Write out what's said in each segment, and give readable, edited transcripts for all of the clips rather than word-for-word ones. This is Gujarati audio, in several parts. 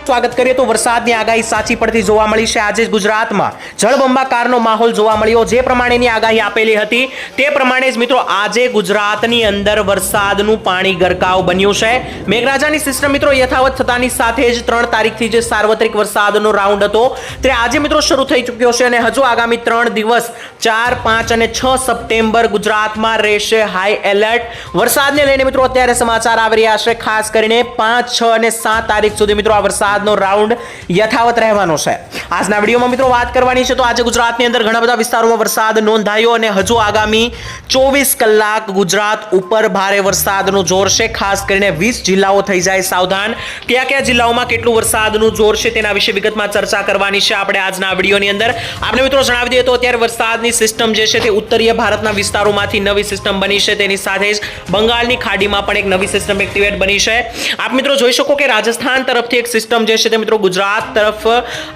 સ્વાગત કરીએ તો વરસાદની આગાહી સાચી પડતી જોવા મળી છે। આજે ગુજરાતમાં જળબંબાકારનો માહોલ જોવા મળ્યો। જે પ્રમાણેની આગાહી આપેલી હતી તે પ્રમાણે જ મિત્રો આજે ગુજરાતની અંદર વરસાદનું પાણી ગરકાવ બન્યું છે। મેઘરાજાની સિસ્ટમ મિત્રો યથાવત થતાની સાથે જ 3 તારીખથી જે સાર્વત્રિક વરસાદનો રાઉન્ડ હતો તે આજે મિત્રો શરૂ થઈ ચૂક્યો છે અને હજુ આગામી 3 દિવસ 4, 5 અને 6 સપ્ટેમ્બર ગુજરાતમાં રહેશે હાઈ એલર્ટ। વરસાદને લઈને મિત્રો અત્યારે સમાચાર આવી રહ્યા છે। ખાસ કરીને 5, 6 અને 7 તારીખ સુધી મિત્રો આ વરસાદનો રાઉન્ડ યથાવત રહેવાનો છે। આજના વિડીયોમાં મિત્રો વાત કરવાની છે તો આજે ગુજરાતની અંદર ઘણા બધા વિસ્તારોમાં વરસાદ નોંધાયો અને હજુ આગામી 24 કલાક ગુજરાત ઉપર ભારે વરસાદનું જોર છે। ખાસ કરીને 20 જિલ્લાઓ થઈ જાય સાવધાન। કયા કયા જિલ્લાઓમાં કેટલું વરસાદનું જોર છે તેના વિશે વિગતમાં ચર્ચા કરવાની છે આપણે આજના વિડીયોની અંદર। આપણે મિત્રો જણાવી દઈએ તો અત્યારે વરસાદની સિસ્ટમ જે છે તે ઉત્તરીય ભારતના વિસ્તારોમાંથી નવી સિસ્ટમ બની છે। તેની સાથે જ બંગાળની ખાડીમાં પણ એક નવી સિસ્ટમ એક્ટિવેટ બની છે। આપ મિત્રો જોઈ શકો કે રાજસ્થાન તરફથી એક સિસ્ટમ જે છે તે મિત્રો ગુજરાત તરફ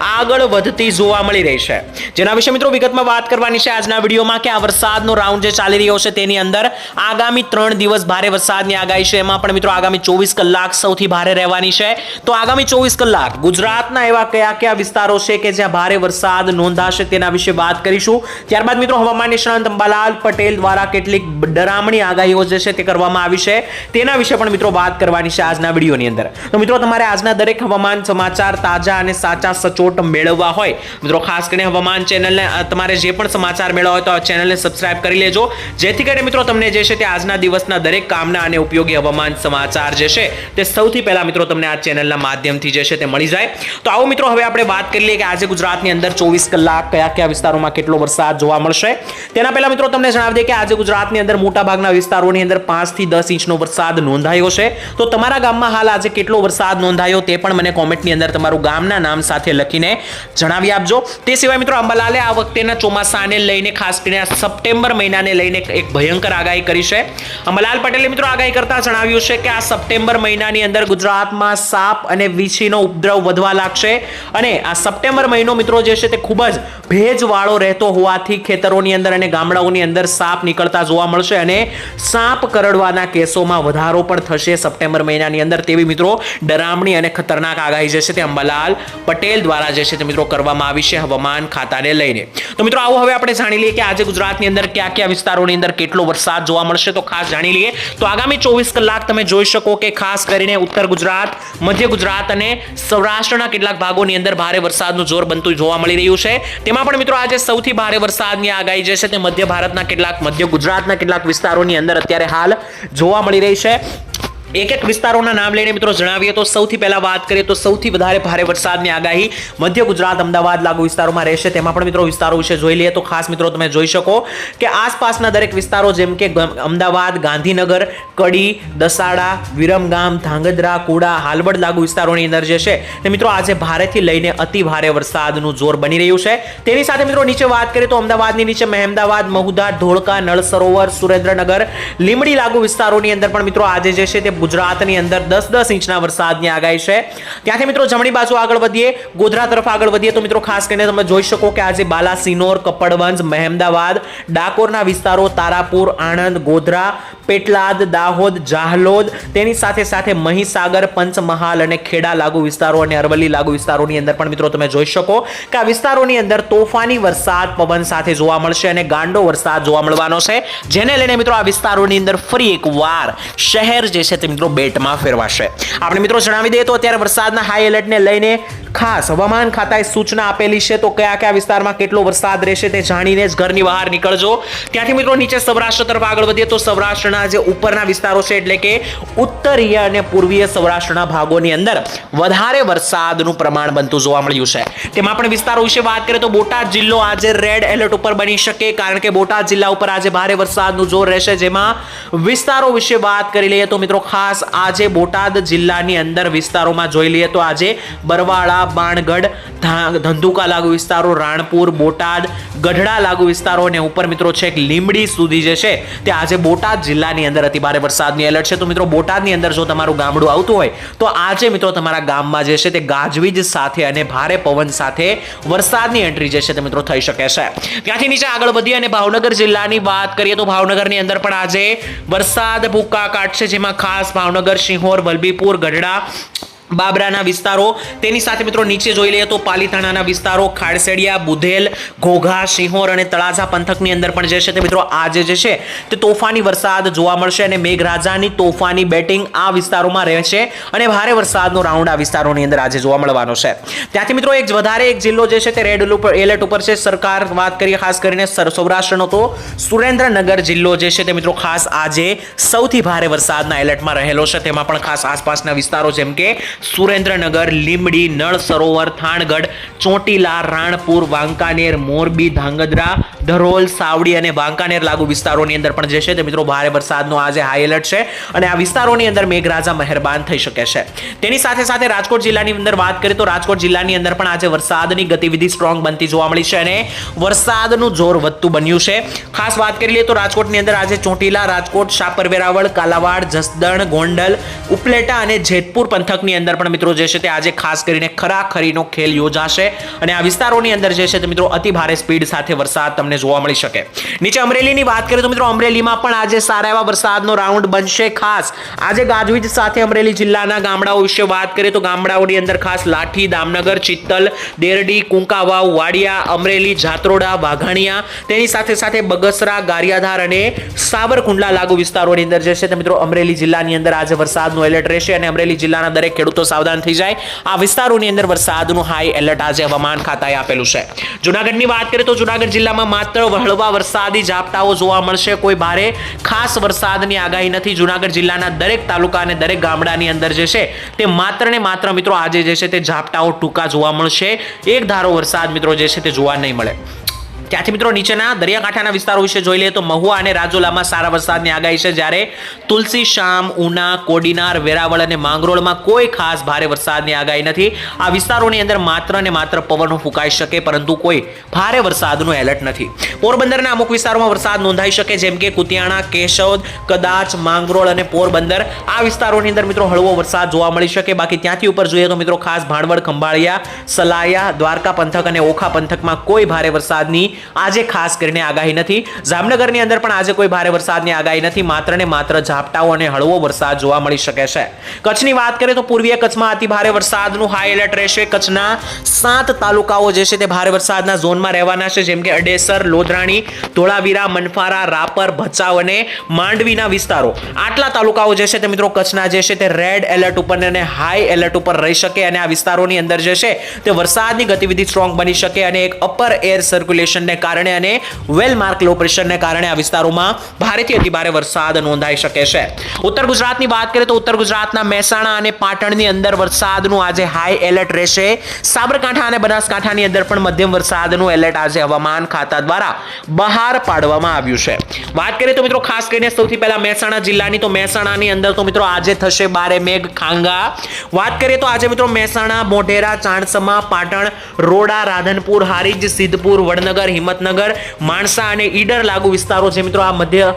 આગળ વધતી જોવા મળી રહી છે। જેના વિશે મિત્રો વિગતમાં વાત કરવાની છે આજના વિડીયોમાં કે આ વરસાદનો રાઉન્ડ જે ચાલી રહ્યો છે તેની અંદર આગામી 3 દિવસ ભારે વરસાદની આગાહી છે। એમાં પણ મિત્રો આગામી 24 કલાક સૌથી ભારે રહેવાની છે। તો આગામી 24 કલાક ગુજરાતના એવા કયા કયા વિસ્તારો છે કે જ્યાં ભારે વરસાદ નોંધાશે તેના વિશે વાત કરીશું। ત્યારબાદ મિત્રો હવામાન નિષ્ણાંત અંબાલાલ પટેલ દ્વારા કેટલીક ડરામણી આગાહીઓ જે છે તે કરવામાં આવી છે તેના વિશે પણ મિત્રો વાત કરવાની છે આજના વિડીયોની અંદર। તો મિત્રો તમારે આજના દરેક હવામાન સમાચાર તાજા અને સાચા સચોટ મેળવવા હોય મિત્રો ખાસ કરીને હવામાન ચેનલને તમારે જે પણ સમાચાર મેળવવા હોય તો આ ચેનલને સબસ્ક્રાઇબ કરી લેજો જેથી કરીને મિત્રો તમને જે છે તે આજના દિવસના દરેક કામના અને ઉપયોગી હવામાન સમાચાર જે છે તે સૌથી પહેલા મિત્રો તમને આ ચેનલના માધ્યમથી જે છે તે મળી જાય। તો આવો મિત્રો હવે આપણે વાત કરી લઈએ કે આજે ગુજરાતની અંદર 24 કલાક કયા કયા વિસ્તારોમાં કેટલો વરસાદ જોવા મળશે। તેના પહેલા મિત્રો તમને જણાવી દઈએ કે આજે ગુજરાતની અંદર મોટાભાગના વિસ્તારોની અંદર 5 થી 10 ઇંચનો વરસાદ નોંધાયો છે। તો તમારા ગામમાં હાલ આજે કેટલો વરસાદ નોંધાયો તે પણ મને કોમેન્ટની અંદર તમારું ગામના નામ સાથે લખીને જણાવી આપજો। તે સિવાય મિત્રો અંબાલાલે આ વખતેના ચોમાસાને લઈને ખાસ કરીને સપ્ટેમ્બર મહિનાને લઈને એક ભયંકર આગાહી કરી છે। અંબાલાલ પટેલે મિત્રો આગાહી કરતા જણાવ્યું છે કે આ સપ્ટેમ્બર મહિનાની અંદર ગુજરાતમાં સાપ અને વીંછીનો ઉપદ્રવ વધવા લાગશે અને આ સપ્ટેમ્બર મહિનો મિત્રો જે છે તે ખૂબ જ ભેજવાળો રહેતો હોવાથી ખેતરોની અંદર અને ગામડાઓની અંદર સાપ નીકળતા જોવા મળશે અને સાપ કરડવાના કેસોમાં વધારો પણ થશે સપ્ટેમ્બર મહિનાની અંદર તેવી મિત્રો ડરામણી અને ખતરનાક આગાહી જે છે તે અંબાલાલ પટેલ દ્વારા જે છે તે મિત્રો કરવામાં આવી છે હવામાન ખાતાને લઈને। તો મિત્રો આવો હવે આપણે જાણી લઈએ કે આજે ગુજરાતની અંદર કયા કયા વિસ્તારોની અંદર કેટલો વરસાદ જોવા મળશે। તો ખાસ જાણી લઈએ તો આગામી 24 કલાક તમે જોઈ શકો કે ખાસ કરીને ઉત્તર ગુજરાત, મધ્ય ગુજરાત અને સૌરાષ્ટ્રના કેટલાક ભાગોની અંદર ભારે વરસાદનું જોર બનતું જોવા મળી રહ્યું છે। તેમાં પણ મિત્રો આજે સૌથી ભારે વરસાદની આગાહી જે છે તે મધ્ય ભારતના કેટલાક, મધ્ય ગુજરાતના કેટલાક વિસ્તારોની અંદર અત્યારે હાલ જોવા મળી રહી છે। એક એક વિસ્તારોના નામ લઈને મિત્રો જણાવીએ તો સૌથી પહેલા વાત કરીએ તો સૌથી વધારે ભારે વરસાદની આગાહી મધ્ય ગુજરાત, અમદાવાદ લાગુ વિસ્તારોમાં રહેશે। તેમાં પણ મિત્રો વિસ્તારો વિશે જોઈ લઈએ તો ખાસ મિત્રો તમે જોઈ શકો કે આસપાસના દરેક વિસ્તારો જેમ કે અમદાવાદ, ગાંધીનગર, કડી, દસાડા, વિરમગામ, ધાંગધ્રા, કુડા, હાલવડ લાગુ વિસ્તારોની અંદર જે છે તે મિત્રો આજે ભારેથી લઈને અતિ ભારે વરસાદનું જોર બની રહ્યું છે। તેની સાથે મિત્રો નીચે વાત કરીએ તો અમદાવાદની નીચે મહેમદાવાદ, મહુધા, ધોળકા, નળ સરોવર, સુરેન્દ્રનગર, લીંબડી લાગુ વિસ્તારોની અંદર પણ મિત્રો આજે જે છે તે ગુજરાતની અંદર 10-10 ઇંચના વરસાદની આગાહી છે। ત્યાંથી મિત્રો જમણી બાજુ આગળ વધીએ, ગોધરા તરફ આગળ વધીએ તો મિત્રો ખાસ કરીને તમે જોઈ શકો કે આજે બાલાસિનોર, કપડવંજ, મહેમદાવાદ, ડાકોરના વિસ્તારો, તારાપુર, આણંદ, ગોધરા, પેટલાદ, દાહોદ, જાહલોદ, તેની સાથે સાથે મહીસાગર, પંચમહાલ અને ખેડા લાગુ વિસ્તારો અને અરવલ્લી લાગુ વિસ્તારોની અંદર પણ મિત્રો તમે જોઈ શકો કે આ વિસ્તારોની અંદર તોફાની વરસાદ પવન સાથે જોવા મળશે અને ગાંડો વરસાદ જોવા મળવાનો છે। જેને લઈને મિત્રો આ વિસ્તારોની અંદર ફરી એકવાર શહેર જે છે તે મિત્રો બેટમાં ફેરવાશે। આપણે મિત્રો જણાવી દઈએ તો અત્યારે વરસાદના હાઈ એલર્ટને લઈને ખાસ હવામાન ખાતાએ સૂચના આપેલી છે। તો કયા કયા વિસ્તારમાં કેટલો વરસાદ રહેશે તે જાણીને જ ઘરની બહાર નીકળજો। ત્યાંથી મિત્રો નીચે સૌરાષ્ટ્ર તરફ આગળ વધીએ તો સૌરાષ્ટ્રના જે ઉપરના વિસ્તારો છે એટલે કે ઉત્તરીય અને પૂર્વીય સૌરાષ્ટ્રના ભાગોની અંદર વધારે વરસાદનું પ્રમાણ બનતું જોવા મળ્યું છે। તેમાં પણ વિસ્તારો વિશે વાત કરીએ તો બોટાદ જિલ્લો આજે રેડ એલર્ટ ઉપર બની શકે કારણ કે બોટાદ જિલ્લા ઉપર આજે ભારે વરસાદનું જોર રહેશે। જેમાં વિસ્તારો વિશે વાત કરી લઈએ તો મિત્રો ખાસ આજે બોટાદ જિલ્લાની અંદર વિસ્તારોમાં જોઈ લઈએ તો આજે બરવાળા, બાણગઢ, ધંધુકા લાગુ વિસ્તારો, રાણપુર, બોટાદ, ગઢડા લાગુ વિસ્તારો અને ઉપર મિત્રો છેક લીંબડી સુધી જે છે તે આજે બોટાદ જિલ્લાની અંદર અતિ ભારે વરસાદની એલર્ટ છે। તો મિત્રો બોટાદની અંદર જો તમારું ગામડું આવતું હોય તો આજે મિત્રો તમારા ગામમાં જે છે તે ગાજવીજ સાથે અને ભારે પવન સાથે વરસાદની એન્ટ્રી જે છે તે મિત્રો થઈ શકે છે। ત્યાંથી નીચે આગળ વધી અને ભાવનગર જિલ્લાની વાત કરીએ તો ભાવનગરની અંદર પણ આજે વરસાદ ભૂકા કાઢશે। જેમાં ખાસ ભાવનગર, સિંહોર, વલભીપુર, ગઢડા, બાબરાના વિસ્તારો, તેની સાથે મિત્રો નીચે જોઈ લઈએ તો પાલીતાણાના વિસ્તારો, ખાડસેડિયા, બુધેલ, ઘોઘા, સિંહોર અને તળાજા પંથકની અંદર પણ જે છે તે મિત્રો આજે જે છે તે તોફાની વરસાદ જોવા મળશે અને મેઘરાજાની તોફાની બેટિંગ આ વિસ્તારોમાં રહેશે અને ભારે વરસાદનો રાઉન્ડ આ વિસ્તારોની અંદર આજે જોવા મળવાનો છે. ત્યાંથી મિત્રો એક વધારે એક જિલ્લો જે છે તે રેડ એલર્ટ ઉપર છે. સરકાર વાત કરીએ ખાસ કરીને સૌરાષ્ટ્રનો તો સુરેન્દ્રનગર જિલ્લો જે છે તે મિત્રો ખાસ આજે સૌથી ભારે વરસાદના એલર્ટમાં રહેલો છે. તેમાં પણ ખાસ આસપાસના વિસ્તારો જેમ કે સુરેન્દ્રનગર, લીંબડી, નળ સરોવર, થાણગઢ, ચોટીલા, રાણપુર, વાંકાનેર, મોરબી, ધાંગધ્રા, ધરોલ, સાવડી અને વાંકાનેર લાગુ વિસ્તારોની અંદર પણ જે છે તે મિત્રો ભારે વરસાદનો આજે હાઈ એલર્ટ છે અને આ વિસ્તારોની અંદર મેઘરાજા મહેરબાન થઈ શકે છે. તેની સાથે સાથે રાજકોટ જિલ્લાની અંદર વાત કરીએ તો રાજકોટ જિલ્લાની અંદર પણ આજે વરસાદની ગતિવિધિ સ્ટ્રોંગ બનતી જોવા મળી છે અને વરસાદનું જોર વધતું બન્યું છે. ખાસ વાત કરી લઈએ તો રાજકોટની અંદર આજે ચોટીલા, રાજકોટ, શાપર વેરાવળ, કાલાવાડ, જસદણ, ગોંડલ, ઉપલેટા અને જેતપુર પંથકની અંદર પણ મિત્રો જે છે તે આજે ખાસ કરીને ખરાખરીનો ખેલ યોજાશે અને આ વિસ્તારોની અંદર જે છે તે મિત્રો અતિ ભારે સ્પીડ સાથે વરસાદ તમને જોવા મળી શકે. નીચે અમરેલીની વાત કરીએ તો મિત્રો અમરેલીમાં પણ આજે સારા એવા વરસાદનો રાઉન્ડ બનશે. ખાસ આજે ગાજવીજ સાથે અમરેલી જિલ્લાના ગામડાઓ વિશે વાત કરીએ તો ગામડાઓની અંદર ખાસ લાઠી, દામનગર, ચિત્તલ, દેરડી, કુંકાવાવ, વાડિયા, અમરેલી, જાત્રોડા, વાઘાણિયા, તેની સાથે સાથે બગસરા, ગારિયાધાર અને સાબરકુંડલા લાગુ વિસ્તારોની અંદર જે છે તે મિત્રો અમરેલી જિલ્લાની અંદર આજે વરસાદનું એલર્ટ રહેશે અને અમરેલી જિલ્લાના દરેક ખેડૂતો સાવધાન થઈ જાય. આ વિસ્તારોની અંદર વરસાદનું હાઈ એલર્ટ આજે હવામાન ખાતાએ આપેલું છે. જૂનાગઢની વાત કરીએ તો જૂનાગઢ જિલ્લામાં માત્ર હળવા વરસાદી ઝાપટાઓ જોવા મળશે. કોઈ ભારે ખાસ વરસાદની આગાહી નથી. જૂનાગઢ જિલ્લાના દરેક તાલુકા અને દરેક ગામડાની અંદર જે છે તે માત્ર ને માત્ર મિત્રો આજે જે છે તે ઝાપટાઓ ટૂંકા જોવા મળશે. એક ધારો વરસાદ મિત્રો જે છે તે જોવા નહીં મળે. ત્યાંથી મિત્રો નીચેના દરિયાકાંઠાના વિસ્તારો વિશે જોઈ લઈએ તો મહુવા અને રાજુલામાં સારા વરસાદની આગાહી છે, જ્યારે તુલસી, શામ, ઉના, કોડીનાર, વેરાવળ અને માંગરોળમાં કોઈ ખાસ ભારે વરસાદની આગાહી નથી. આ વિસ્તારોની અંદર માત્ર ને માત્ર પવનો ફૂંકાઈ શકે પરંતુ કોઈ ભારે વરસાદનું એલર્ટ નથી. પોરબંદરના અમુક વિસ્તારોમાં વરસાદ નોંધાઈ શકે જેમ કે કુતિયાણા, કેશોદ, કદાચ, માંગરોળ અને પોરબંદર આ વિસ્તારોની અંદર મિત્રો હળવો વરસાદ જોવા મળી શકે. બાકી ત્યાંથી ઉપર જોઈએ તો મિત્રો ખાસ ભાણવડ, ખંભાળિયા, સલાયા, દ્વારકા પંથક અને ઓખા પંથકમાં કોઈ ભારે વરસાદની આજે ખાસ કરીને આગાહી નથી. જામનગરની અંદર પણ આજે કોઈ ભારે વરસાદની આગાહી નથી. માત્ર ને માત્ર ઝાપટાઓ અને હળવો વરસાદ જોવા મળી શકે છે. કચ્છની વાત કરીએ તો પૂર્વીય કચ્છમાં અતિ ભારે વરસાદનું હાઈ એલર્ટ રહેશે. કચ્છના 7 તાલુકાઓ જે છે તે ભારે વરસાદના ઝોનમાં રહેવાના છે જેમ કે અડેસર, લોધરાણી, ધોળાવીરા, મનફારા, રાપર, ભચાઉ અને માંડવીના વિસ્તારો. આટલા તાલુકાઓ જે છે તે મિત્રો કચ્છના જે છે તે રેડ એલર્ટ ઉપર અને હાઈ એલર્ટ ઉપર રહી શકે અને આ વિસ્તારોની અંદર જે છે તે વરસાદની ગતિવિધિ સ્ટ્રોંગ બની શકે અને એક અપર એર સર્ક્યુલેશન કારણે અને વેલ માર્ક લો પ્રેશરને કારણે આ વિસ્તારોમાં ભારેથી અતિ ભારે વરસાદ નોંધાઈ શકે છે. ઉત્તર ગુજરાતની વાત કરીએ તો ઉત્તર ગુજરાતના મહેસાણા અને પાટણની અંદર વરસાદનું આજે હાઈ એલર્ટ રહેશે. સાબરકાંઠા અને બનાસકાંઠાની અંદર પણ મધ્યમ વરસાદનું એલર્ટ આજે હવામાન ખાતા દ્વારા બહાર પાડવામાં આવ્યું છે. વાત કરીએ તો મિત્રો ખાસ કરીને સૌથી પહેલા મહેસાણા જિલ્લાની તો મહેસાણાની અંદર તો મિત્રો આજે થશે બારે મેઘ ખાંગા. વાત કરીએ તો આજે મિત્રો મહેસાણા, મોઢેરા, ચાણસમા, પાટણ, રોડા, રાધનપુર, હારીજ, સિદ્ધપુર, વડનગર, હિંમતનગર, માણસા અને ઈડર લાગુ વિસ્તારો છે મિત્રો આ મધ્ય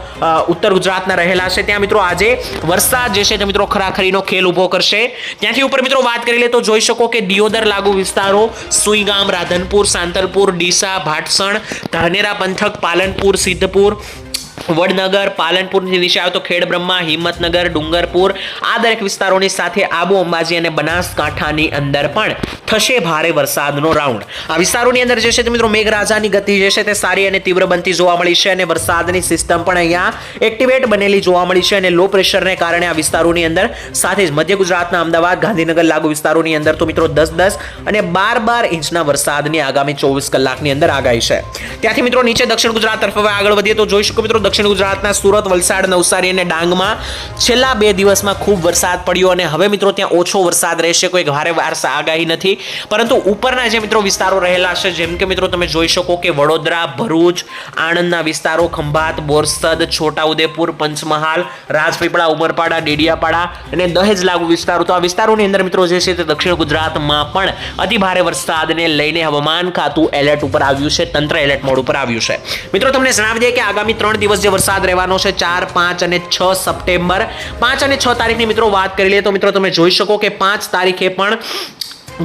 ઉત્તર ગુજરાતના રહેલા છે. ત્યાં મિત્રો આજે વરસાદ જે છે તે મિત્રો ખરાખરીનો ખેલ ઉભો કરશે. ત્યાંથી ઉપર મિત્રો વાત કરી લે તો જોઈ શકો કે દિયોદર લાગુ વિસ્તારો, સુઈગામ, રાધનપુર, સાંતલપુર, ડીસા, ભાટસણ, ધાનેરા પંથક, પાલનપુર, સિદ્ધપુર, વડનગર, પાલનપુરની નીચે આવે તો ખેડબ્રહ્મા, હિંમતનગર, ડુંગરપુર આ દરેક વિસ્તારોની સાથે આબુ, અંબાજી અને બનાસકાંઠાની અંદર પણ થશે ભારે વરસાદનો રાઉન્ડ. આ વિસ્તારોની અંદર જે છે તે મિત્રો મેઘરાજાની ગતિ જે છે તે સારી અને તીવ્ર બનતી જોવા મળી છે અને વરસાદની સિસ્ટમ પણ અહીંયા એક્ટિવેટ બનેલી જોવા મળી છે અને લો પ્રેશરને કારણે આ વિસ્તારોની અંદર સાથે જ મધ્ય ગુજરાતના અમદાવાદ, ગાંધીનગર લાગુ વિસ્તારોની અંદર તો મિત્રો 10-10 અને 12-12 ઇંચના વરસાદની આગામી 24 કલાકની અંદર આગાહી છે. ત્યાંથી મિત્રો નીચે દક્ષિણ ગુજરાત તરફ હવે આગળ વધીએ તો જોઈ શકો મિત્રો દક્ષિણ ગુજરાતના સુરત, વલસાડ, નવસારી અને ડાંગમાં છેલ્લા 2 દિવસમાં ખૂબ વરસાદ પડ્યો અને હવે મિત્રો ત્યાં ઓછો વરસાદ રહેશે. કોઈ ભારે વરસાદ આગાહી નથી પરંતુ ઉપરના જે મિત્રો વિસ્તારો રહેલા છે જેમ કે મિત્રો તમે જોઈ શકો કે વડોદરા, ભરૂચ, આણંદના વિસ્તારો, ખંભાત, બોરસદ, છોટાઉદેપુર, પંચમહાલ, રાજપીપળા, ઉમરપાડા, ડેડિયાપાડા અને દહેજ લાગુ વિસ્તારો. તો આ વિસ્તારોની અંદર મિત્રો જે છે તે દક્ષિણ ગુજરાતમાં પણ અતિ ભારે વરસાદને લઈને હવામાન ખાતું એલર્ટ ઉપર આવ્યું છે, તંત્ર એલર્ટ મોડ ઉપર આવ્યું છે. મિત્રો તમને જણાવી દઈએ કે આગામી 3 દિવસ જે વરસાદ રહેવાનો છે 4, 5 અને 6 સપ્ટેમ્બર 5 અને 6 તારીખની મિત્રો વાત કરી લઈએ તો મિત્રો તમે જોઈ શકો કે 5 તારીખે પણ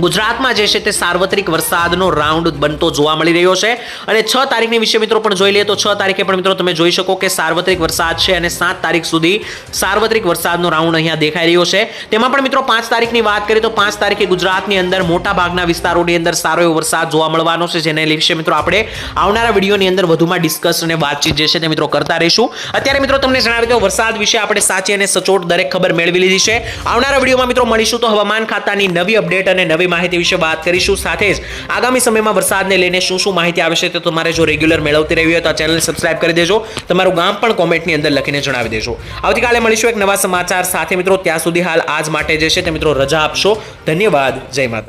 ગુજરાતમાં જે છે તે સાર્વત્રિક વરસાદનો રાઉન્ડ બનતો જોવા મળી રહ્યો છે અને 6 તારીખની વિશે મિત્રો પણ જોઈ લઈએ તો 6 તારીખે પણ મિત્રો તમે જોઈ શકો કે સાર્વત્રિક વરસાદ છે અને 7 તારીખ સુધી સાર્વત્રિક વરસાદનો રાઉન્ડ અહીંયા દેખાઈ રહ્યો છે. તેમાં પણ મિત્રો 5 તારીખની વાત કરીએ તો 5 તારીખે ગુજરાતની અંદર મોટા ભાગના વિસ્તારોની અંદર સારો એવો વરસાદ જોવા મળવાનો છે, જેને વિશે મિત્રો આપણે આવનારા વિડીયોની અંદર વધુમાં ડિસ્કસ અને વાતચીત જે છે તે મિત્રો કરતા રહીશું. અત્યારે મિત્રો તમને જણાવી દઉં વરસાદ વિશે આપણે સાચી અને સચોટ દરેક ખબર મેળવી લીધી છે. આવનારા વિડીયોમાં મિત્રો મળીશું તો હવામાન ખાતાની નવી અપડેટ અને નવી માહિતી વિશે વાત કરીશું. સાથે જ આગામી સમયમાં વરસાદને લઈને શું શું માહિતી આવશે તે તમારે જો રેગ્યુલર મેળવતી રહેવી હોય તો આ ચેનલને સબસ્ક્રાઇબ કરી દેજો. તમારું ગામ પણ કોમેન્ટની અંદર લખીને જણાવી દેજો. આવતીકાલે મળીશું એક નવા સમાચાર સાથે મિત્રો. ત્યાં સુધી હાલ આજ માટે જે છે તે મિત્રો રજા આપશો. ધન્યવાદ. જય માતા.